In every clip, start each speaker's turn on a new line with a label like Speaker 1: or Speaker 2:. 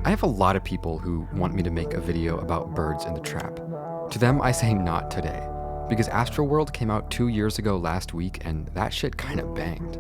Speaker 1: I have a lot of people who want me to make a video about birds in the trap. To them, I say not today, because AstroWorld came out 2 years ago last week, and that shit kinda banged.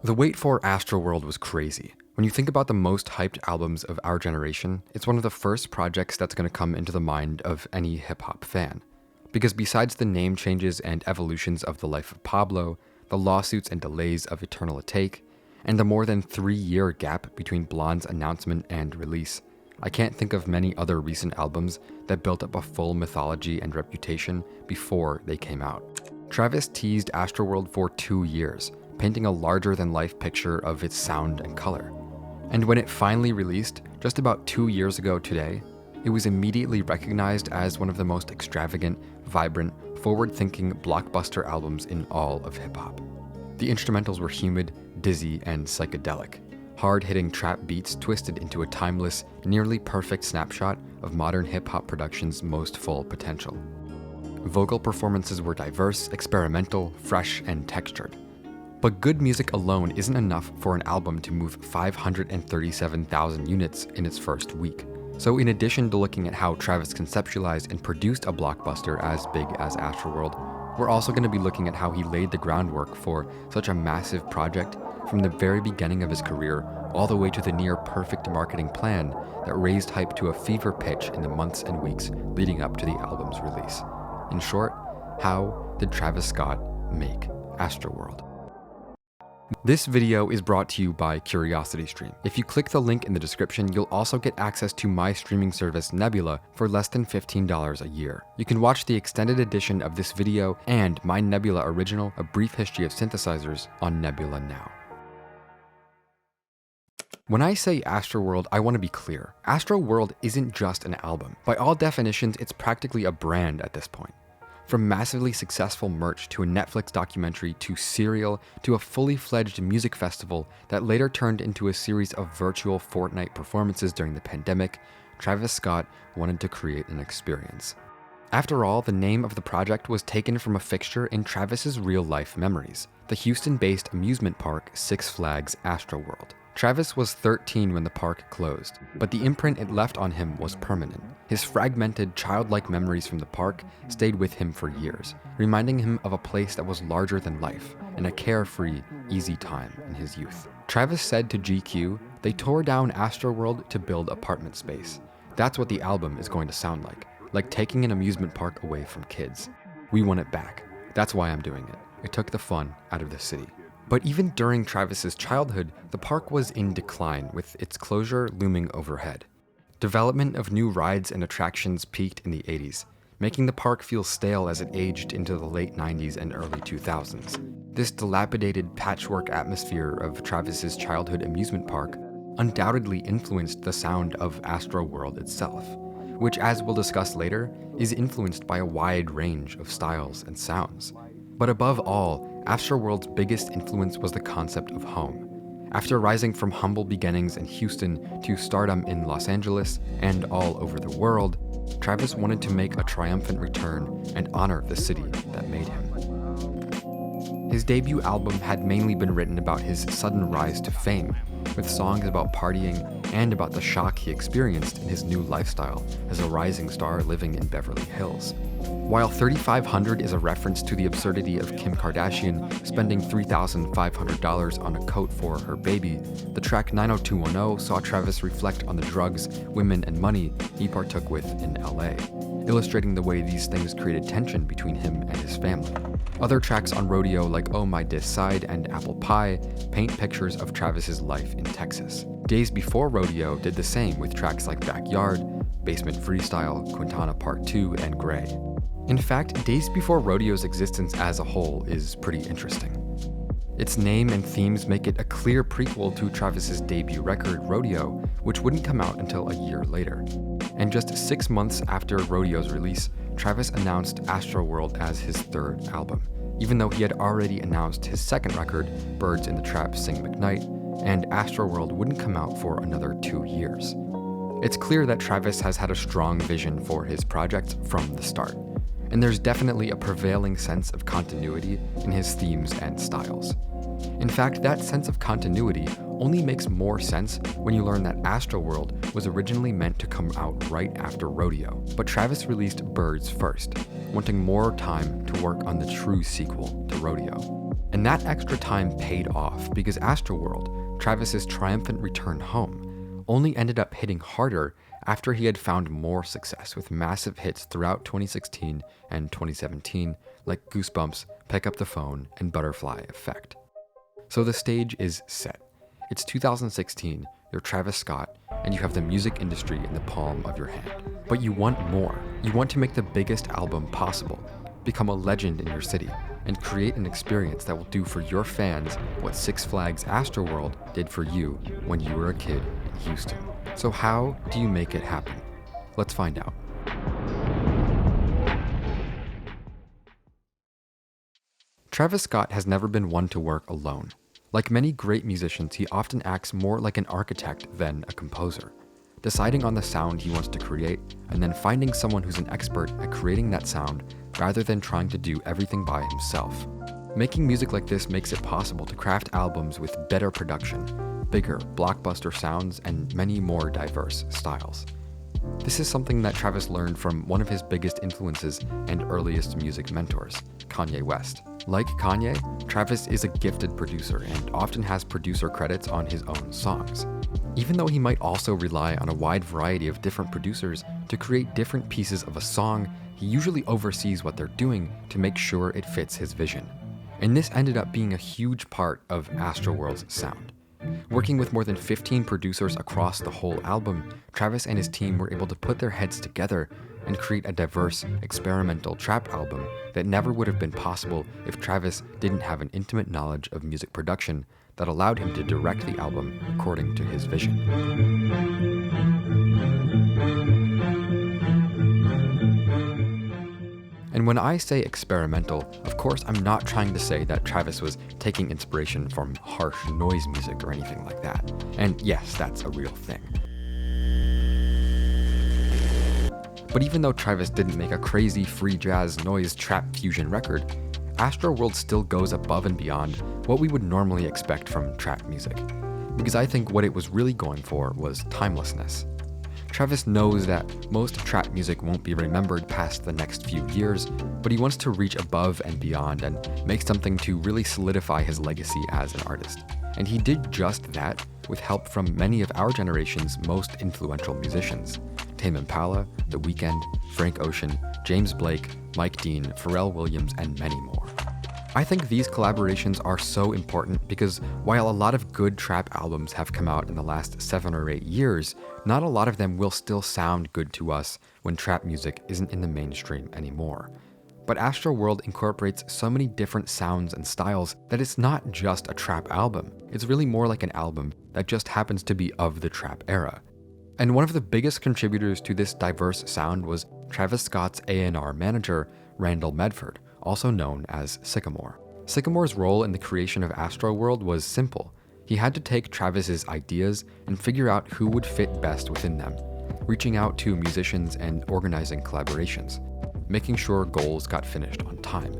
Speaker 1: The wait for AstroWorld was crazy. When you think about the most hyped albums of our generation, it's one of the first projects that's gonna come into the mind of any hip-hop fan. Because besides the name changes and evolutions of the life of Pablo, the lawsuits and delays of Eternal Take, and the more than 3-year gap between Blonde's announcement and release, I can't think of many other recent albums that built up a full mythology and reputation before they came out. Travis teased AstroWorld for 2 years, painting a larger-than-life picture of its sound and color. And when it finally released, just about 2 years ago today, it was immediately recognized as one of the most extravagant, vibrant, forward-thinking blockbuster albums in all of hip-hop. The instrumentals were humid, dizzy, and psychedelic. Hard-hitting trap beats twisted into a timeless, nearly perfect snapshot of modern hip-hop production's most full potential. Vocal performances were diverse, experimental, fresh, and textured. But good music alone isn't enough for an album to move 537,000 units in its first week. So in addition to looking at how Travis conceptualized and produced a blockbuster as big as AstroWorld, we're also going to be looking at how he laid the groundwork for such a massive project from the very beginning of his career all the way to the near perfect marketing plan that raised hype to a fever pitch in the months and weeks leading up to the album's release. In short, how did Travis Scott make AstroWorld? This video is brought to you by CuriosityStream. If you click the link in the description, you'll also get access to my streaming service Nebula for less than $15 a year. You can watch the extended edition of this video and my Nebula original, A Brief History of Synthesizers, on Nebula now. When I say AstroWorld, I want to be clear. AstroWorld isn't just an album. By all definitions, it's practically a brand at this point. From massively successful merch to a Netflix documentary to Serial to a fully fledged music festival that later turned into a series of virtual Fortnite performances during the pandemic, Travis Scott wanted to create an experience. After all, the name of the project was taken from a fixture in Travis's real-life memories, the Houston-based amusement park Six Flags AstroWorld. Travis was 13 when the park closed, but the imprint it left on him was permanent. His fragmented, childlike memories from the park stayed with him for years, reminding him of a place that was larger than life and a carefree, easy time in his youth. Travis said to GQ, "They tore down AstroWorld to build apartment space. That's what the album is going to sound like taking an amusement park away from kids. We want it back. That's why I'm doing it. It took the fun out of the city." But even during Travis's childhood, the park was in decline, with its closure looming overhead. Development of new rides and attractions peaked in the 80s, making the park feel stale as it aged into the late 90s and early 2000s. This dilapidated patchwork atmosphere of Travis's childhood amusement park undoubtedly influenced the sound of AstroWorld itself, which, as we'll discuss later, is influenced by a wide range of styles and sounds. But above all, AstroWorld's biggest influence was the concept of home. After rising from humble beginnings in Houston to stardom in Los Angeles and all over the world, Travis wanted to make a triumphant return and honor the city that made him. His debut album had mainly been written about his sudden rise to fame, with songs about partying and about the shock he experienced in his new lifestyle as a rising star living in Beverly Hills. While 3500 is a reference to the absurdity of Kim Kardashian spending $3,500 on a coat for her baby, the track 90210 saw Travis reflect on the drugs, women, and money he partook with in LA, illustrating the way these things created tension between him and his family. Other tracks on Rodeo like Oh My Dis Side and Apple Pie paint pictures of Travis's life in Texas. Days Before Rodeo did the same with tracks like Backyard, Basement Freestyle, Quintana Part 2, and Gray. In fact, Days Before Rodeo's existence as a whole is pretty interesting. Its name and themes make it a clear prequel to Travis's debut record, Rodeo, which wouldn't come out until a year later. And just 6 months after Rodeo's release, Travis announced AstroWorld as his third album, even though he had already announced his second record, Birds in the Trap Sing McKnight, and AstroWorld wouldn't come out for another 2 years. It's clear that Travis has had a strong vision for his project from the start, and there's definitely a prevailing sense of continuity in his themes and styles. In fact, that sense of continuity only makes more sense when you learn that AstroWorld was originally meant to come out right after Rodeo, but Travis released Birds first, wanting more time to work on the true sequel to Rodeo. And that extra time paid off because AstroWorld, Travis's triumphant return home, only ended up hitting harder after he had found more success with massive hits throughout 2016 and 2017 like Goosebumps, Pick Up the Phone, and Butterfly Effect. So the stage is set. It's 2016, you're Travis Scott, and you have the music industry in the palm of your hand. But you want more. You want to make the biggest album possible, become a legend in your city, and create an experience that will do for your fans what Six Flags AstroWorld did for you when you were a kid in Houston. So how do you make it happen? Let's find out. Travis Scott has never been one to work alone. Like many great musicians, he often acts more like an architect than a composer, deciding on the sound he wants to create and then finding someone who's an expert at creating that sound rather than trying to do everything by himself. Making music like this makes it possible to craft albums with better production, bigger, blockbuster sounds, and many more diverse styles. This is something that Travis learned from one of his biggest influences and earliest music mentors, Kanye West. Like Kanye, Travis is a gifted producer and often has producer credits on his own songs. Even though he might also rely on a wide variety of different producers to create different pieces of a song, he usually oversees what they're doing to make sure it fits his vision. And this ended up being a huge part of AstroWorld's sound. Working with more than 15 producers across the whole album, Travis and his team were able to put their heads together and create a diverse, experimental trap album that never would have been possible if Travis didn't have an intimate knowledge of music production that allowed him to direct the album according to his vision. And when I say experimental, of course I'm not trying to say that Travis was taking inspiration from harsh noise music or anything like that. And yes, that's a real thing. But even though Travis didn't make a crazy free jazz noise trap fusion record, AstroWorld still goes above and beyond what we would normally expect from trap music. Because I think what it was really going for was timelessness. Travis knows that most trap music won't be remembered past the next few years, but he wants to reach above and beyond and make something to really solidify his legacy as an artist. And he did just that with help from many of our generation's most influential musicians: Tame Impala, The Weeknd, Frank Ocean, James Blake, Mike Dean, Pharrell Williams, and many more. I think these collaborations are so important because while a lot of good trap albums have come out in the last 7 or 8 years, not a lot of them will still sound good to us when trap music isn't in the mainstream anymore. But AstroWorld incorporates so many different sounds and styles that it's not just a trap album. It's really more like an album that just happens to be of the trap era. And one of the biggest contributors to this diverse sound was Travis Scott's A&R manager, Randall Medford, also known as Sycamore. Sycamore's role in the creation of AstroWorld was simple. He had to take Travis's ideas and figure out who would fit best within them, reaching out to musicians and organizing collaborations, making sure goals got finished on time,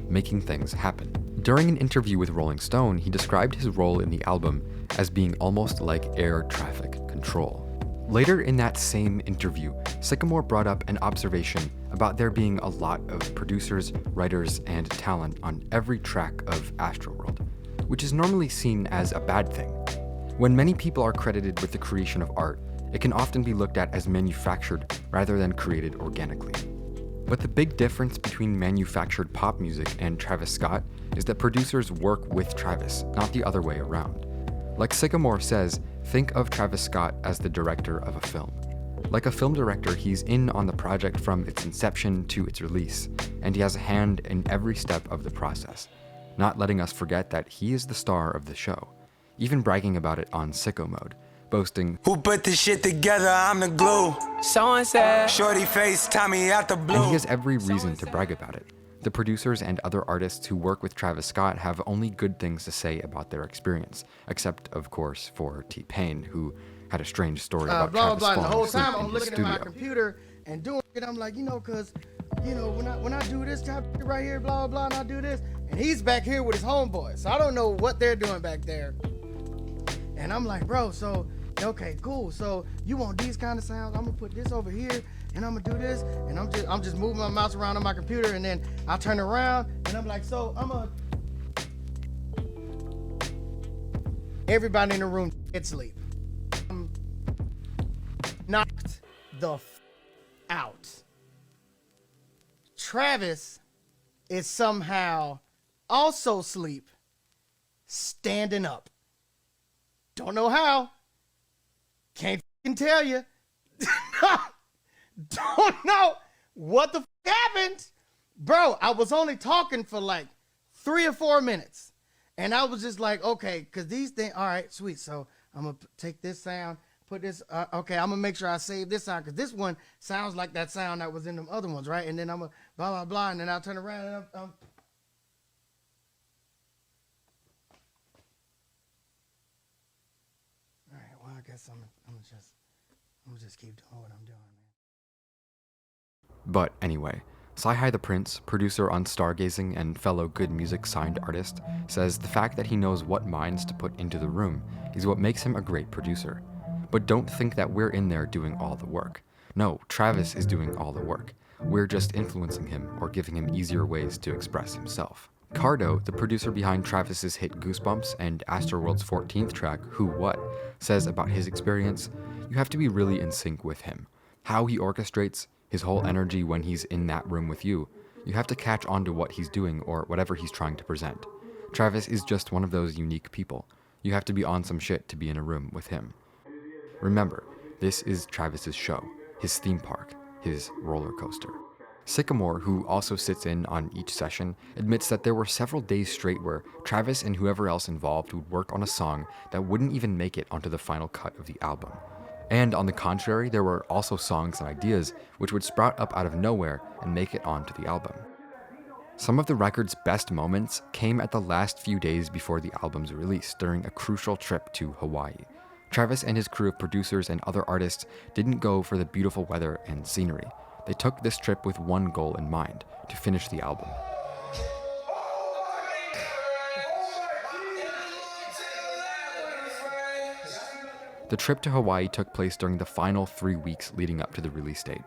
Speaker 1: making things happen. During an interview with Rolling Stone, he described his role in the album as being almost like air traffic control. Later in that same interview, Sycamore brought up an observation about there being a lot of producers, writers, and talent on every track of AstroWorld, which is normally seen as a bad thing. When many people are credited with the creation of art, it can often be looked at as manufactured rather than created organically. But the big difference between manufactured pop music and Travis Scott is that producers work with Travis, not the other way around. Like Sycamore says, think of Travis Scott as the director of a film. Like a film director, he's in on the project from its inception to its release, and he has a hand in every step of the process, not letting us forget that he is the star of the show, even bragging about it on Sicko Mode, boasting, "Who put this shit together? I'm the glue. Someone said, shorty face, Tommy out the blue." And he has every reason to brag about it. The producers and other artists who work with Travis Scott have only good things to say about their experience, except, of course, for T-Pain, who had a strange story about Travis falling asleep in his studio.
Speaker 2: I'm looking at my computer and doing it. I'm like, cause, you know, when I do this type of shit right here, blah, blah, blah, and I do this, and he's back here with his homeboys. So I don't know what they're doing back there. And I'm like, bro, so, okay, cool. So you want these kind of sounds? I'm gonna put this over here, and I'm gonna do this, and I'm just moving my mouse around on my computer, and then I turn around, and I'm like, so everybody in the room get sleep. I'm knocked the out. Travis is somehow also asleep, standing up. Don't know how. Can't tell you. Don't know what the happened. Bro, I was only talking for like 3 or 4 minutes. And I was just like, okay, because these things, all right, sweet. So I'm going to take this sound, put this, okay, I'm going to make sure I save this sound, because this one sounds like that sound that was in them other ones, right? And then I'm going to blah, blah, blah, and then I'll turn around and I'm all right, well, I guess I'm gonna just keep doing what I'm doing, man.
Speaker 1: But anyway, Sci-Hi the Prince, producer on Stargazing and fellow Good Music signed artist, says the fact that he knows what minds to put into the room is what makes him a great producer. But don't think that we're in there doing all the work. No, Travis is doing all the work. We're just influencing him or giving him easier ways to express himself. Cardo, the producer behind Travis's hit Goosebumps and AstroWorld's 14th track, Who What, says about his experience, you have to be really in sync with him. How he orchestrates, his whole energy when he's in that room with you, you have to catch on to what he's doing or whatever he's trying to present. Travis is just one of those unique people. You have to be on some shit to be in a room with him. Remember, this is Travis's show, his theme park, his roller coaster. Sycamore, who also sits in on each session, admits that there were several days straight where Travis and whoever else involved would work on a song that wouldn't even make it onto the final cut of the album. And on the contrary, there were also songs and ideas which would sprout up out of nowhere and make it onto the album. Some of the record's best moments came at the last few days before the album's release during a crucial trip to Hawaii. Travis and his crew of producers and other artists didn't go for the beautiful weather and scenery. They took this trip with one goal in mind, to finish the album. The trip to Hawaii took place during the final 3 weeks leading up to the release date.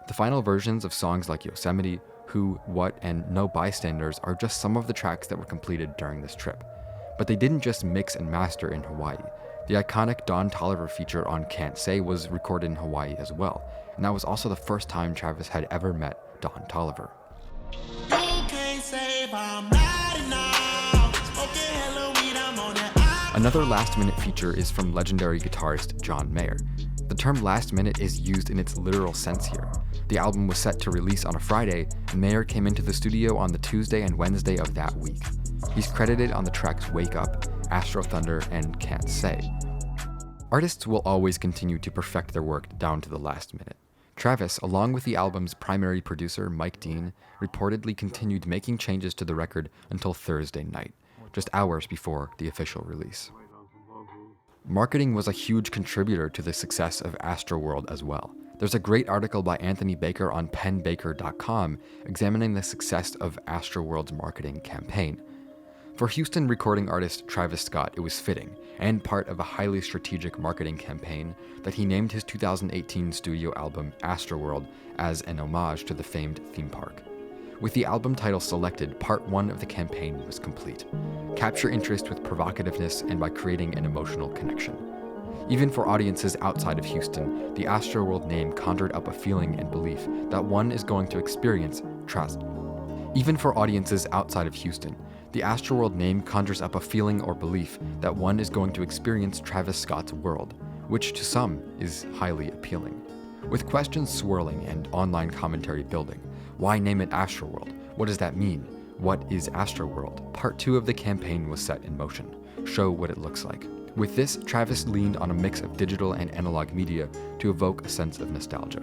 Speaker 1: The final versions of songs like Yosemite, Who, What, and No Bystanders are just some of the tracks that were completed during this trip. But they didn't just mix and master in Hawaii. The iconic Don Toliver feature on Can't Say was recorded in Hawaii as well, and that was also the first time Travis had ever met Don Toliver. Another last-minute feature is from legendary guitarist John Mayer. The term last minute is used in its literal sense here. The album was set to release on a Friday, and Mayer came into the studio on the Tuesday and Wednesday of that week. He's credited on the tracks Wake Up, Astro Thunder, and Can't Say. Artists will always continue to perfect their work down to the last minute. Travis, along with the album's primary producer Mike Dean, reportedly continued making changes to the record until Thursday night, just hours before the official release. Marketing was a huge contributor to the success of AstroWorld as well. There's a great article by Anthony Baker on penbaker.com examining the success of AstroWorld's marketing campaign. For Houston recording artist Travis Scott, it was fitting, and part of a highly strategic marketing campaign, that he named his 2018 studio album AstroWorld as an homage to the famed theme park. With the album title selected, part 1 of the campaign was complete. Capture interest with provocativeness and by creating an emotional connection. Even for audiences outside of Houston, the AstroWorld name conjured up a feeling and belief that one is going to experience trust. Even for audiences outside of Houston, the AstroWorld name conjures up a feeling or belief that one is going to experience Travis Scott's world, which to some is highly appealing. With questions swirling and online commentary building, why name it AstroWorld? What does that mean? What is AstroWorld? Part 2 of the campaign was set in motion. Show what it looks like. With this, Travis leaned on a mix of digital and analog media to evoke a sense of nostalgia.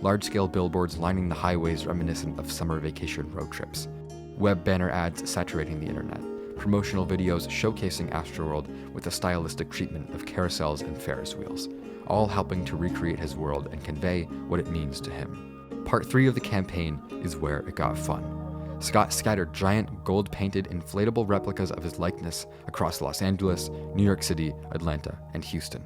Speaker 1: Large-scale billboards lining the highways reminiscent of summer vacation road trips. Web banner ads saturating the internet. Promotional videos showcasing AstroWorld with a stylistic treatment of carousels and Ferris wheels, all helping to recreate his world and convey what it means to him. Part 3 of the campaign is where it got fun. Scott scattered giant gold-painted inflatable replicas of his likeness across Los Angeles, New York City, Atlanta, and Houston.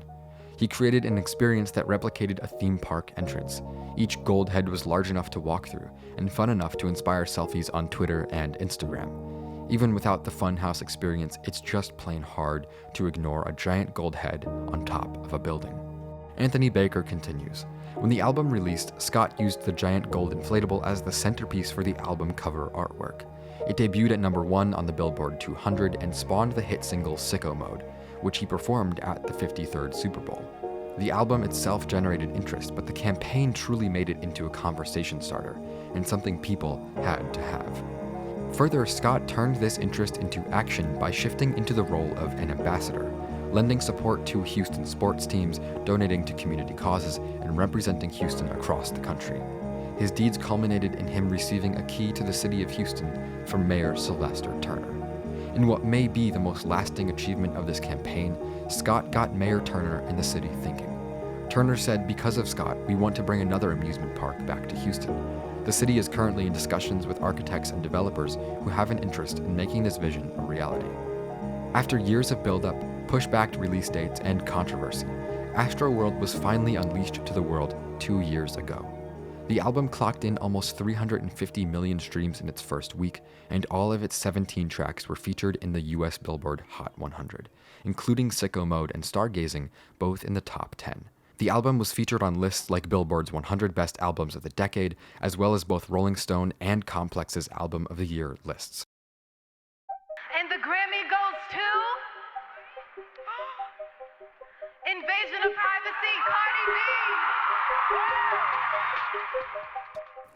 Speaker 1: He created an experience that replicated a theme park entrance. Each gold head was large enough to walk through and fun enough to inspire selfies on Twitter and Instagram. Even without the funhouse experience, it's just plain hard to ignore a giant gold head on top of a building. Anthony Baker continues. When the album released, Scott used the giant gold inflatable as the centerpiece for the album cover artwork. It debuted at number 1 on the Billboard 200 and spawned the hit single Sicko Mode, which he performed at the 53rd Super Bowl. The album itself generated interest, but the campaign truly made it into a conversation starter, and something people had to have. Further, Scott turned this interest into action by shifting into the role of an ambassador, lending support to Houston sports teams, donating to community causes, and representing Houston across the country. His deeds culminated in him receiving a key to the city of Houston from Mayor Sylvester Turner. In what may be the most lasting achievement of this campaign, Scott got Mayor Turner and the city thinking. Turner said, "Because of Scott, we want to bring another amusement park back to Houston. The city is currently in discussions with architects and developers who have an interest in making this vision a reality." After years of build-up, pushback release dates, and controversy, AstroWorld was finally unleashed to the world 2 years ago. The album clocked in almost 350 million streams in its first week, and all of its 17 tracks were featured in the US Billboard Hot 100, including Sicko Mode and Stargazing, both in the top 10. The album was featured on lists like Billboard's 100 Best Albums of the Decade, as well as both Rolling Stone and Complex's Album of the Year lists.
Speaker 3: And the Grammy goes to Invasion of Privacy, Cardi B.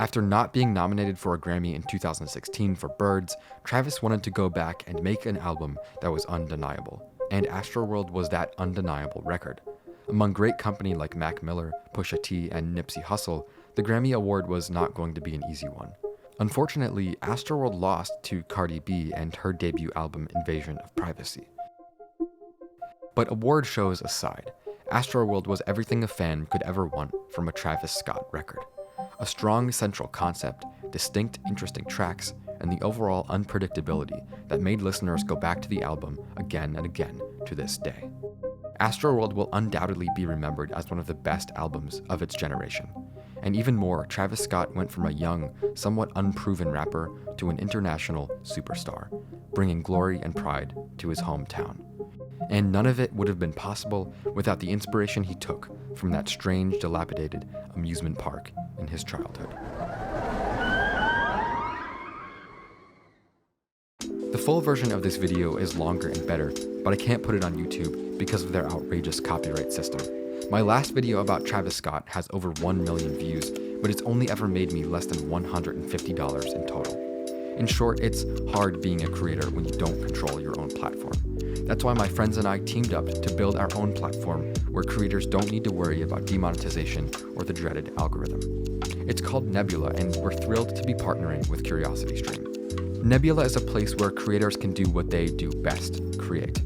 Speaker 1: After not being nominated for a Grammy in 2016 for Birds, Travis wanted to go back and make an album that was undeniable, and AstroWorld was that undeniable record. Among great company like Mac Miller, Pusha T, and Nipsey Hussle, the Grammy Award was not going to be an easy one. Unfortunately, AstroWorld lost to Cardi B and her debut album Invasion of Privacy. But award shows aside, AstroWorld was everything a fan could ever want from a Travis Scott record. A strong central concept, distinct, interesting tracks, and the overall unpredictability that made listeners go back to the album again and again to this day. AstroWorld will undoubtedly be remembered as one of the best albums of its generation. And even more, Travis Scott went from a young, somewhat unproven rapper to an international superstar, bringing glory and pride to his hometown. And none of it would have been possible without the inspiration he took from that strange, dilapidated amusement park in his childhood. The full version of this video is longer and better, but I can't put it on YouTube because of their outrageous copyright system. My last video about Travis Scott has over 1 million views, but it's only ever made me less than $150 in total. In short, it's hard being a creator when you don't control your own platform. That's why my friends and I teamed up to build our own platform where creators don't need to worry about demonetization or the dreaded algorithm. It's called Nebula, and we're thrilled to be partnering with CuriosityStream. Nebula is a place where creators can do what they do best, create.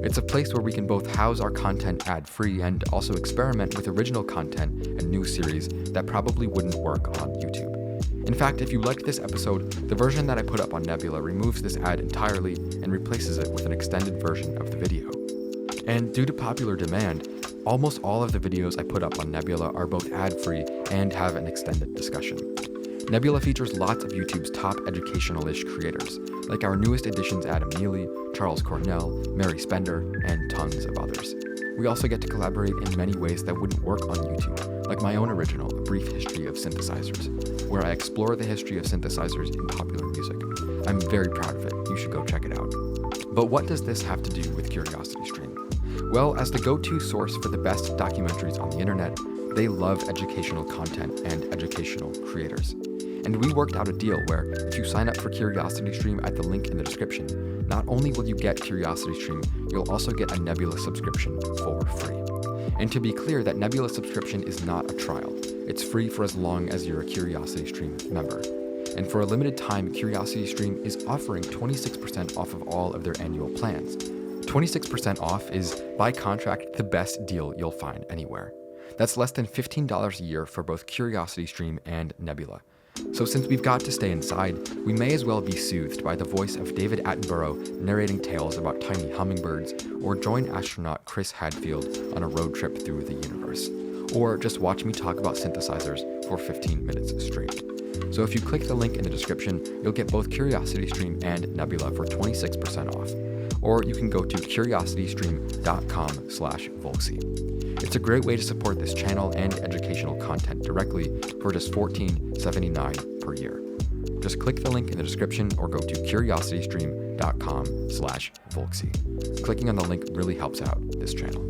Speaker 1: It's a place where we can both house our content ad-free and also experiment with original content and new series that probably wouldn't work on YouTube. In fact, if you liked this episode, the version that I put up on Nebula removes this ad entirely and replaces it with an extended version of the video. And due to popular demand, almost all of the videos I put up on Nebula are both ad-free and have an extended discussion. Nebula features lots of YouTube's top educational-ish creators, like our newest additions Adam Neely, Charles Cornell, Mary Spender, and tons of others. We also get to collaborate in many ways that wouldn't work on YouTube, like my own original, A Brief History of Synthesizers, where I explore the history of synthesizers in popular music. I'm very proud of it. You should go check it out. But what does this have to do with CuriosityStream? Well, as the go-to source for the best documentaries on the internet, they love educational content and educational creators. And we worked out a deal where if you sign up for CuriosityStream at the link in the description, not only will you get CuriosityStream, you'll also get a Nebula subscription for free. And to be clear, that Nebula subscription is not a trial. It's free for as long as you're a CuriosityStream member. And for a limited time, CuriosityStream is offering 26% off of all of their annual plans. 26% off is, by contract, the best deal you'll find anywhere. That's less than $15 a year for both CuriosityStream and Nebula. So since we've got to stay inside, we may as well be soothed by the voice of David Attenborough narrating tales about tiny hummingbirds, or join astronaut Chris Hadfield on a road trip through the universe. Or just watch me talk about synthesizers for 15 minutes straight. So if you click the link in the description, you'll get both CuriosityStream and Nebula for 26% off. Or you can go to curiositystream.com/Volksy. It's a great way to support this channel and educational content directly for just $14.79 per year. Just click the link in the description or go to curiositystream.com/Volksy. Clicking on the link really helps out this channel.